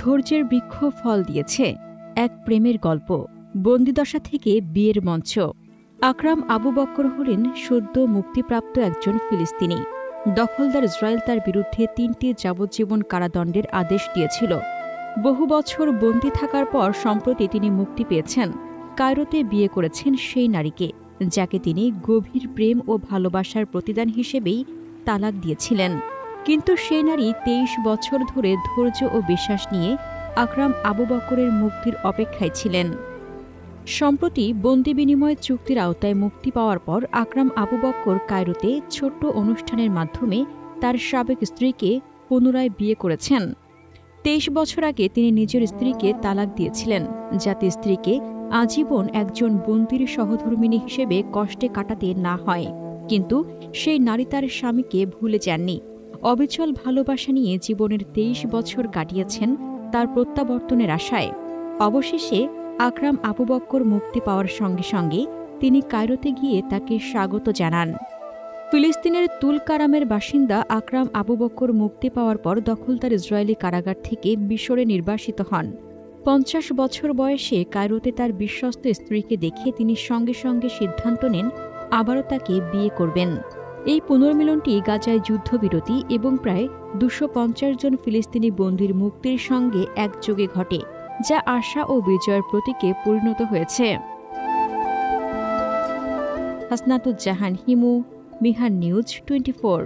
ধৈর্যের বৃক্ষ ফল দিয়েছে, এক প্রেমের গল্প, বন্দিদশা থেকে বিয়ের মঞ্চ। আকরাম আবু বক্কর হলেন সদ্য মুক্তিপ্রাপ্ত একজন ফিলিস্তিনি। দখলদার ইসরায়েল তার বিরুদ্ধে 3টি যাবজ্জীবন কারাদণ্ডের আদেশ দিয়েছিল। বহু বছর বন্দী থাকার পর সম্প্রতি তিনি মুক্তি পেয়েছেন। কায়রোতে বিয়ে করেছেন সেই নারীকে, যাকে তিনি গভীর প্রেম ও ভালোবাসার প্রতিদান হিসেবেই তালাক দিয়েছিলেন। কিন্তু সেই নারী 23 বছর ধরে ধৈর্য ও বিশ্বাস নিয়ে আকরাম আবু বক্করের মুক্তির অপেক্ষায় ছিলেন। সম্প্রতি বন্দি বিনিময় চুক্তির আওতায় মুক্তি পাওয়ার পর আকরাম আবু বক্কর কায়রোতে ছোট্ট অনুষ্ঠানের মাধ্যমে তার সাবেক স্ত্রীকে পুনরায় বিয়ে করেছেন। 23 বছর আগে তিনি নিজের স্ত্রীকে তালাক দিয়েছিলেন, যাতে স্ত্রীকে আজীবন একজন বন্দির সহধর্মিণী হিসেবে কষ্টে কাটাতে না হয়। কিন্তু সেই নারী তার স্বামীকে ভুলে যাননি। অবিচল ভালোবাসা নিয়ে জীবনের 23 বছর কাটিয়েছেন তার প্রত্যাবর্তনের আশায়। অবশেষে আকরাম আবু বক্কর মুক্তি পাওয়ার সঙ্গে সঙ্গে তিনি কায়রোতে গিয়ে তাকে স্বাগত জানান। ফিলিস্তিনের তুলকারামের বাসিন্দা আকরাম আবু বক্কর মুক্তি পাওয়ার পর দখলদার ইসরায়েলি কারাগার থেকে মিশরে নির্বাসিত হন। 50 বছর বয়সে কায়রোতে তার বিশ্বস্ত স্ত্রীকে দেখে তিনি সঙ্গে সঙ্গে সিদ্ধান্ত নেন আবারও তাকে বিয়ে করবেন। এই পুনর্মিলনটি গাজায় যুদ্ধবিরতি এবং প্রায় 250 জন ফিলিস্তিনি বন্দীর মুক্তির সঙ্গে একযোগে ঘটে, যা আশা ও বিজয়ের প্রতীকে পরিণত হয়েছে। হাসনাতুজ্জাহান হিমু, মিহান নিউজ 24।